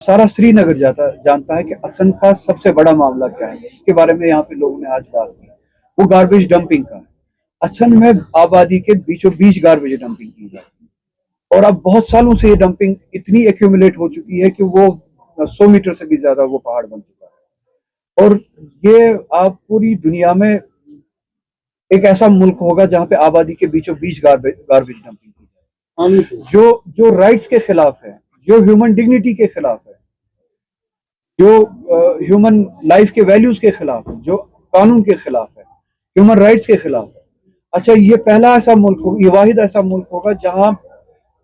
सारा श्रीनगर जानता है कि असम का सबसे बड़ा मामला क्या है, इसके बारे में यहाँ पे लोगों ने आज बात की। वो गार्बेज डंपिंग का है। असम में आबादी के बीचों बीच गार्बेज डंपिंग की जाती है और अब बहुत सालों से ये डंपिंग इतनी एक्यूमुलेट हो चुकी है कि वो 100 मीटर से भी ज्यादा वो पहाड़ बन चुका है। और ये आप पूरी दुनिया में एक ऐसा मुल्क होगा जहाँ पे आबादी के बीचों बीच गार्बेज डंपिंग की जाए, जो जो राइट्स के खिलाफ है, जो ह्यूमन डिग्निटी के खिलाफ है, जो ह्यूमन लाइफ के वैल्यूज के खिलाफ है, जो कानून के खिलाफ है, ह्यूमन राइट्स के खिलाफ है। अच्छा, ये पहला ऐसा मुल्क होगा, ये वाहिद ऐसा मुल्क होगा जहां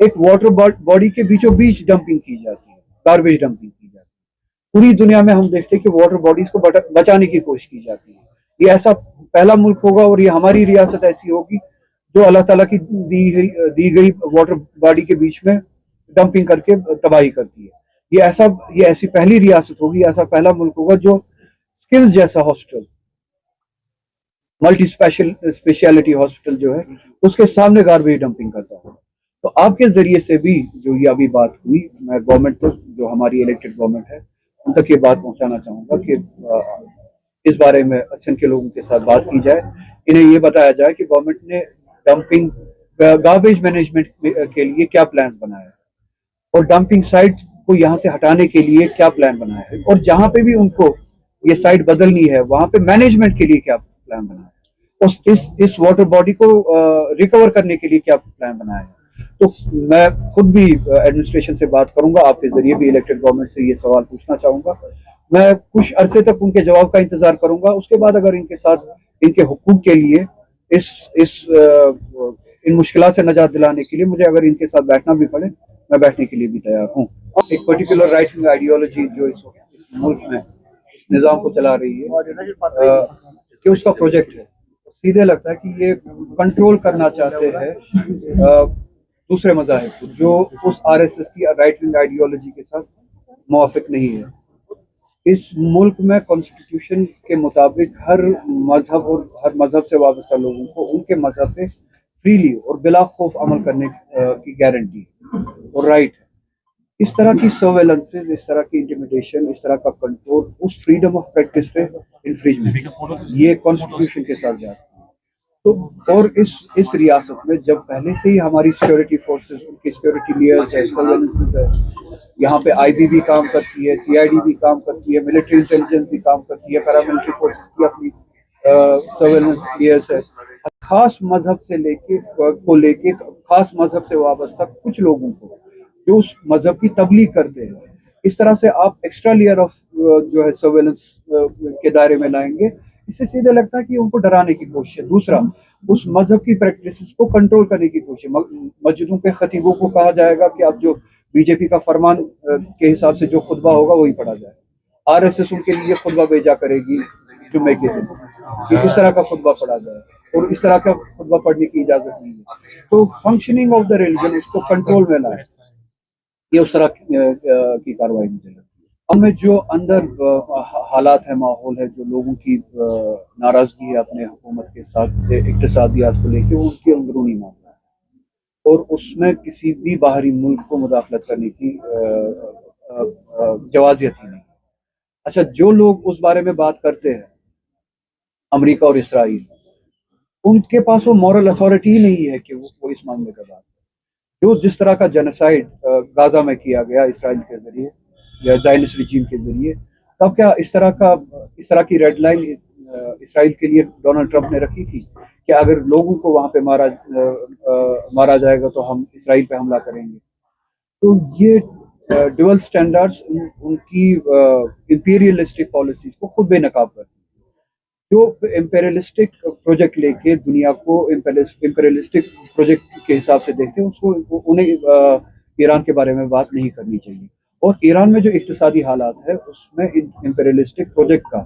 एक वाटर बॉडी के बीचों बीच डंपिंग की जाती है, गार्बेज डंपिंग की जाती है। पूरी दुनिया में हम देखते हैं कि वाटर बॉडीज को बचाने की कोशिश की जाती है। ये ऐसा पहला मुल्क होगा और ये हमारी रियासत ऐसी होगी जो अल्लाह ताला की दी गई वाटर बॉडी के बीच में डंपिंग करके तबाही करती है। ये ऐसी पहली रियासत होगी, ऐसा पहला मुल्क होगा जो स्किल्स जैसा हॉस्पिटल, मल्टी स्पेशलिटी हॉस्पिटल जो है, उसके सामने गार्बेज डंपिंग करता है। तो आपके जरिए से भी जो ये अभी बात हुई, मैं गवर्नमेंट तक, जो हमारी इलेक्टेड गवर्नमेंट है, उन तक ये बात पहुंचाना चाहूंगा कि इस बारे में असम के लोगों के साथ बात की जाए। इन्हें ये बताया जाए कि गवर्नमेंट ने डंपिंग गार्बेज मैनेजमेंट के लिए क्या प्लान बनाया है और डंपिंग साइट को यहाँ से हटाने के लिए क्या प्लान बनाया है, और जहां पे भी उनको ये साइट बदलनी है वहां पे मैनेजमेंट के लिए क्या प्लान बनाया है, इस वाटर बॉडी को रिकवर करने के लिए क्या प्लान बनाया है। तो मैं खुद भी एडमिनिस्ट्रेशन से बात करूंगा, आपके जरिए भी इलेक्टेड गवर्नमेंट से ये सवाल पूछना चाहूंगा। मैं कुछ अरसे तक उनके जवाब का इंतजार करूंगा, उसके बाद अगर इनके साथ इनके हुकूक के लिए इन मुश्किलों से निजात दिलाने के लिए मुझे अगर इनके साथ बैठना भी पड़े, मैं बैठने के लिए भी तैयार हूँ। एक पर्टिकुलर राइट विंग आइडियोलॉजी जो इस मुल्क में इस निज़ाम को चला रही है, कि उसका प्रोजेक्ट है, सीधे लगता है कि ये कंट्रोल करना चाहते हैं दूसरे मज़ाहिब को, जो उस आरएसएस की राइट विंग आइडियोलॉजी के साथ मुवाफिक नहीं है। इस मुल्क में कॉन्स्टिट्यूशन के मुताबिक हर मजहब से वाबस्ता लोगों को उनके मजहब पे फ्रीली और बिला खौफ अमल करने की गारंटी और राइट है। इस तरह की सर्वेलेंसेज, इस तरह की इंटिमिडेशन, इस तरह का कंट्रोल, उस फ्रीडम ऑफ प्रैक्टिस पे इन्फ्रिजमेंट, ये कॉन्स्टिट्यूशन के साथ जाता है। तो और इस रियासत में जब पहले से ही हमारी सिक्योरिटी फोर्सेस, उनकी सिक्योरिटी लेयर्स है, सर्वेलेंसेज है, यहाँ पे आईबी भी काम करती है, सीआईडी भी काम करती है, मिलिट्री इंटेलिजेंस भी काम करती है, पैरामिलिट्री फोर्सेस की अपनी सर्वेलेंस लेयर्स है। खास मजहब से लेके खास मजहब से वाबस्ता कुछ लोगों को जो उस मजहब की तबलीग करते हैं, इस तरह से आप एक्स्ट्रा लेयर ऑफ जो है सर्वेलेंस के दायरे में लाएंगे। इससे सीधे लगता है कि उनको डराने की कोशिश है। दूसरा, उस मजहब की प्रैक्टिस को कंट्रोल करने की कोशिश। मस्जिदों के खतीबों को कहा जाएगा कि अब जो बीजेपी का फरमान के हिसाब से जो खुतबा होगा वही पढ़ा जाए। आरएसएस उनके लिए खुतबा भेजा करेगी जुम्मे के दिन कि इस तरह का खुतबा पढ़ा जाए, और इस तरह का खुतबा पढ़ने की इजाजत नहीं है। तो फंक्शनिंग ऑफ द रिलीजन, उसको कंट्रोल में लाए, ये उस तरह की कार्रवाई मुझे लगती है। हमें जो अंदर हालात है, माहौल है, जो लोगों की नाराजगी है अपने हुकूमत के साथ इक्तिसादियात को लेके, वो उनकी अंदरूनी मामला है और उसमें किसी भी बाहरी मुल्क को मुदाखलत करने की जवाजियत ही नहीं। अच्छा, जो लोग उस बारे में बात करते हैं, अमेरिका और इसराइल, उनके पास वो मॉरल अथॉरिटी ही नहीं है कि वो इस मामले का बात जो जिस तरह का जेनोसाइड गाजा में किया गया इसराइल के जरिए या ज़ायनिस्ट रिजीम के जरिए, तब क्या इस तरह की रेड लाइन इसराइल के लिए डोनाल्ड ट्रंप ने रखी थी कि अगर लोगों को वहां पे मारा जाएगा तो हम इसराइल पे हमला करेंगे। तो ये डुअल स्टैंडर्ड्स उनकी इंपीरियलिस्टिक पॉलिसीज को खुद बेनकाब करती है। जो इम्पेरियलिस्टिक प्रोजेक्ट लेके दुनिया को इम्पेरियलिस्टिक प्रोजेक्ट के हिसाब से देखते हैं, उसको उन्हें ईरान के बारे में बात नहीं करनी चाहिए। और ईरान में जो इक्तिसादी हालात है, उसमें इम्पेरियलिस्टिक प्रोजेक्ट का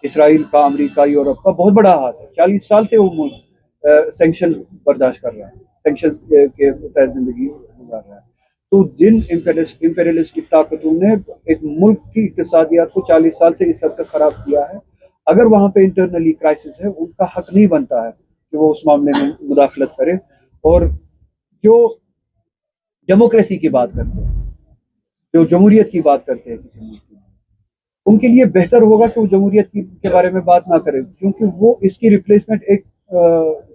इसराइल का, अमेरिका, यूरोप का बहुत बड़ा हाथ है। 40 साल से वो मुल्क सैंक्शन बर्दाश्त कर रहा है, सैंक्शन के तहत जिंदगी गुजार रहा है। तो जिन इम्पेरियलिस्टिक ताकतों ने एक मुल्क की इक्तिसादियात को 40 साल से इस हद तक खराब किया है, अगर वहां पे इंटरनली क्राइसिस है, उनका हक नहीं बनता है कि वो उस मामले में मुदाखलत करे। और जो डेमोक्रेसी की बात करते हैं, جو جمہوریت کی بات کرتے ہیں کسی ملک میں، ان کے لیے بہتر ہوگا کہ وہ جمہوریت کے بارے میں بات نہ کریں، کیونکہ وہ اس کی ریپلیسمنٹ ایک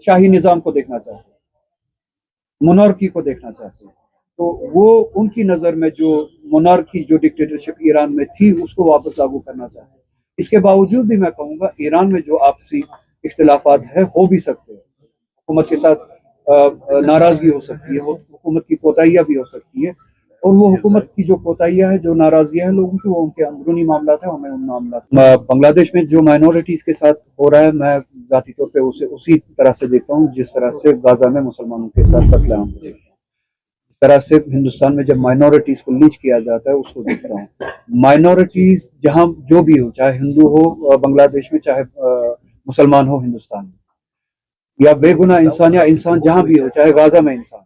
شاہی نظام کو دیکھنا چاہتے ہیں، مونارکی کو دیکھنا چاہتے ہیں. تو وہ ان کی نظر میں جو مونارکی جو ڈکٹیٹرشپ ایران میں تھی اس کو واپس لاگو کرنا چاہتے ہیں. اس کے باوجود بھی میں کہوں گا ایران میں جو آپسی اختلافات ہے ہو بھی سکتے ہیں، حکومت کے ساتھ ناراضگی ہو سکتی ہے، حکومت کی کوتاہیاں بھی ہو سکتی ہے، اور وہ حکومت کی جو کوتاہیاں ہے، جو ناراضگیاں ہیں لوگوں کی، وہ ان کے اندرونی معاملات ہیں. ہمیں ان معاملات بنگلہ دیش میں جو مائنورٹیز کے ساتھ ہو رہا ہے، میں ذاتی طور پہ اسے اسی طرح سے دیکھتا ہوں جس طرح سے غزہ میں مسلمانوں کے ساتھ قتل عام ہوتے ہیں، اس طرح سے ہندوستان میں جب مائنورٹیز کو لنچ کیا جاتا ہے اس کو دیکھتا ہوں. مائنورٹیز جہاں جو بھی ہو، چاہے ہندو ہو بنگلہ دیش میں، چاہے مسلمان ہو ہندوستان میں، یا بے گناہ انسان، یا انسان جہاں بھی ہو، چاہے غزہ میں انسان،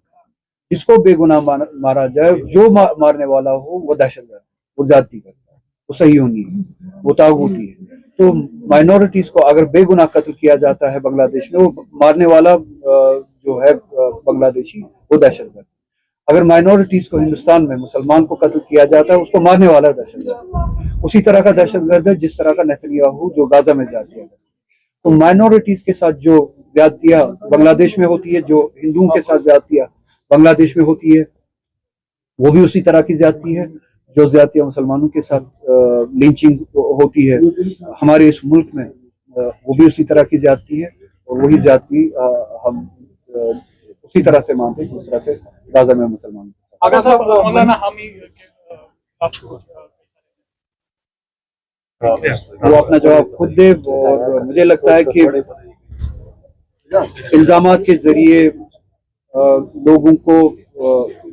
جس کو بے گناہ مارا جائے، جو مارنے والا ہو وہ دہشت گرد، وہ زیادتی کرتا ہے، وہ صحیح ہونی ہے، وہ طاغوتی ہے. تو مائنورٹیز کو اگر بے گناہ قتل کیا جاتا ہے بنگلہ دیش میں، وہ مارنے والا جو ہے بنگلہ دیشی، وہ دہشت گرد. اگر مائنورٹیز کو ہندوستان میں مسلمان کو قتل کیا جاتا ہے، اس کو مارنے والا دہشت گرد اسی طرح کا دہشت گرد ہے جس طرح کا نیتنیاہو جو غزہ میں زیادتیاں کرتا ہے. تو مائنورٹیز کے ساتھ جو زیادتیاں بنگلہ دیش میں ہوتی ہے، جو ہندوؤں کے ساتھ زیادتیاں بنگلہ دیش میں ہوتی ہے، وہ بھی اسی طرح کی زیادتی ہے. جو زیادتیاں مسلمانوں کے ساتھ لنچنگ ہوتی ہے ہمارے اس ملک میں، وہ بھی اسی طرح کی زیادتی ہے، اور وہی زیادتی ہم اسی طرح سے مانتے ہیں جس طرح سے غزہ میں مسلمانوں کے ساتھ. اگر صاحب مولانا حامی وہ اپنا جواب خود دے، اور مجھے لگتا ہے کہ الزامات کے ذریعے لوگوں کو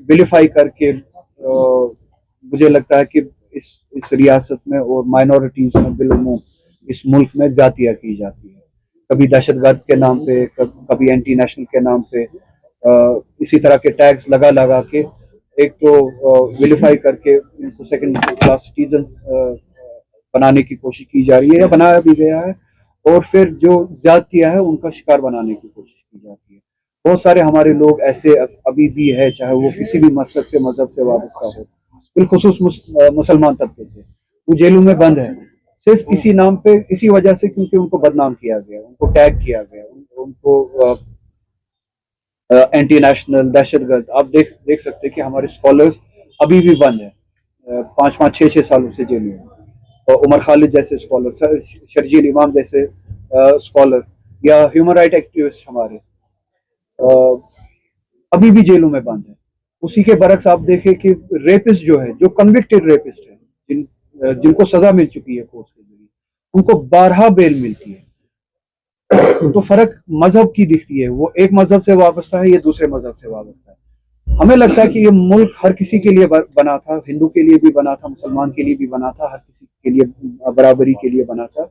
ویلیفائی کر کے مجھے لگتا ہے کہ اس ریاست میں اور مائنورٹیز میں بالعموم اس ملک میں زیادتیاں کی جاتی ہیں، کبھی دہشت گرد کے نام پہ، کبھی اینٹی نیشنل کے نام پہ، اسی طرح کے ٹیگز لگا کے ایک تو ویلیفائی کر کے ان کو سیکنڈ کلاس سٹیزنز بنانے کی کوشش کی جا رہی ہے، یا بنایا بھی گیا ہے، اور پھر جو زیادتیاں ہیں ان کا شکار بنانے کی کوشش کی جاتی ہے. بہت سارے ہمارے لوگ ایسے ابھی بھی ہے، چاہے وہ کسی بھی مسلک سے، مذہب سے وابستہ ہو، بالخصوص مسلمان طبقے سے، وہ جیلوں میں بند ہے صرف اسی نام پہ، اسی وجہ سے، کیونکہ ان کو بدنام کیا گیا، ان کو ٹیگ کیا گیا، ان کو اینٹی نیشنل، دہشت گرد. آپ دیکھ سکتے کہ ہمارے اسکالرس ابھی بھی بند ہیں 5-6 سالوں سے جیلوں میں. عمر خالد جیسے اسکالر، شرجیل امام جیسے اسکالر، یا ہیومن رائٹ ایکٹیوسٹ ہمارے ابھی بھی جیلوں میں بند ہیں. اسی کے برعکس آپ دیکھیں کہ ریپسٹ جو ہے، جو کنوکٹڈ ریپسٹ ہیں، جن کو سزا مل چکی ہے کورٹ کے ذریعے، ان کو بارہا بیل ملتی ہے. تو فرق مذہب کی دکھتی ہے، وہ ایک مذہب سے وابستہ ہے، یہ دوسرے مذہب سے وابستہ ہے. ہمیں لگتا ہے کہ یہ ملک ہر کسی کے لیے بنا تھا، ہندو کے لیے بھی بنا تھا، مسلمان کے لیے بھی بنا تھا، ہر کسی کے لیے برابری کے لیے بنا تھا.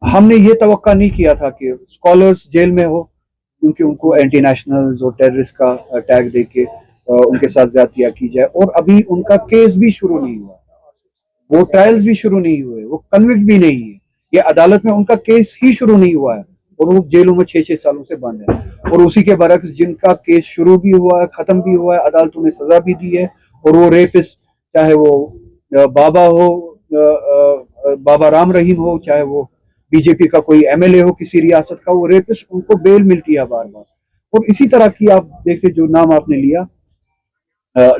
ہم نے یہ توقع نہیں کیا تھا کہ اسکالرس جیل میں ہو، کیونکہ ان کو اینٹی نیشنلز اور ٹیررسٹ کا ٹیگ دے کے ان کے ساتھ زیادتیاں کی جائے، اور ابھی ان کا کیس بھی شروع نہیں ہوا، وہ ٹرائلز بھی شروع نہیں ہوئے، وہ کنوکٹ بھی نہیں ہے، یہ عدالت میں ان کا کیس ہی شروع نہیں ہوا ہے، اور وہ جیلوں میں 6 سالوں سے بند ہے. اور اسی کے برعکس جن کا کیس شروع بھی ہوا ہے، ختم بھی ہوا ہے، عدالتوں نے سزا بھی دی ہے، اور وہ ریپسٹ، چاہے وہ بابا ہو، بابا رام رحیم ہو، چاہے وہ بی جے پی کا کوئی ایم ایل اے ہو کسی ریاست کا، وہ ریپسٹ، ان کو بیل ملتی ہے بار بار. اور اسی طرح کی آپ دیکھیں جو نام آپ نے لیا،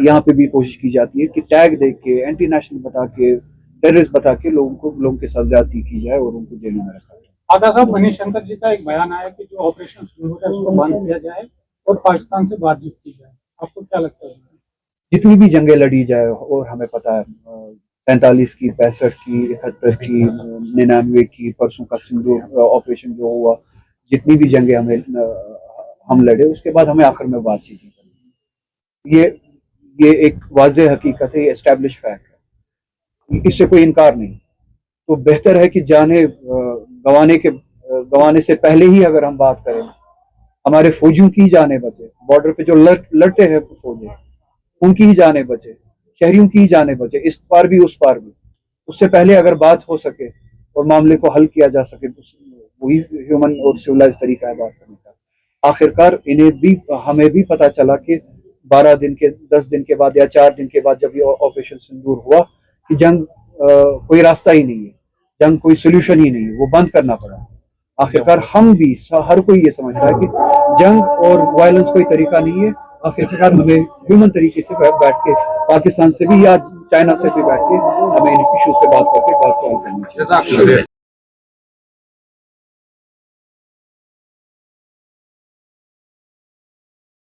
یہاں پہ بھی کوشش کی جاتی ہے کہ ٹیگ دے کے، اینٹی نیشنل بتا کے، ٹیررسٹ بتا کے لوگوں کے ساتھ زیادتی کی جائے اور ان کو جیلوں میں رکھا جائے. آغا صاحب، منیش شنکر جی کا ایک بیان آیا کہ جو آپریشن شروع ہو جائے اس کو بند کیا جائے اور پاکستان سے بات چیت کی جائے. آپ کو کیا لگتا ہے؟ جتنی بھی جنگیں لڑی جائے، اور ہمیں پتا ہے 47 کی، 65 کی، 71 کی، 99 کی، پرسوں کا سندھو آپریشن جو ہوا، جتنی بھی جنگیں ہم لڑے، اس کے بعد ہمیں آخر میں بات چیت کرنی. یہ ایک واضح حقیقت ہے، یہ اسٹیبلش فیکٹ ہے، اس سے کوئی انکار نہیں. تو بہتر ہے کہ جانے گوانے سے پہلے ہی اگر ہم بات کریں، ہمارے فوجیوں کی جانیں بچے، بارڈر پہ جو لڑتے ہیں فوجی، ان کی ہی جانیں بچے، شہریوں کی ہی جانیں بچے، اس پار بھی اس پار بھی. اس سے پہلے اگر بات ہو سکے اور معاملے کو حل کیا جا سکے، تو وہی ہیومن اور سولائز طریقہ ہے بات کرنے کا. آخرکار ہمیں بھی پتا چلا کہ 12 दिन के 10 दिन के बाद या 4 दिन के बाद जब ये ऑपरेशन सिंदूर हुआ कि जंग कोई रास्ता ही नहीं है, जंग कोई सोल्यूशन ही नहीं है, वो बंद करना पड़ा। आखिरकार हम भी हर कोई ये समझ रहा है कि जंग और वायलेंस कोई तरीका नहीं है। आखिरकार हमें ह्यूमन तरीके से बैठ के पाकिस्तान से भी या चाइना से भी बैठ के हमें इन इश्यूज पे बात करके बात करनी चाहिए।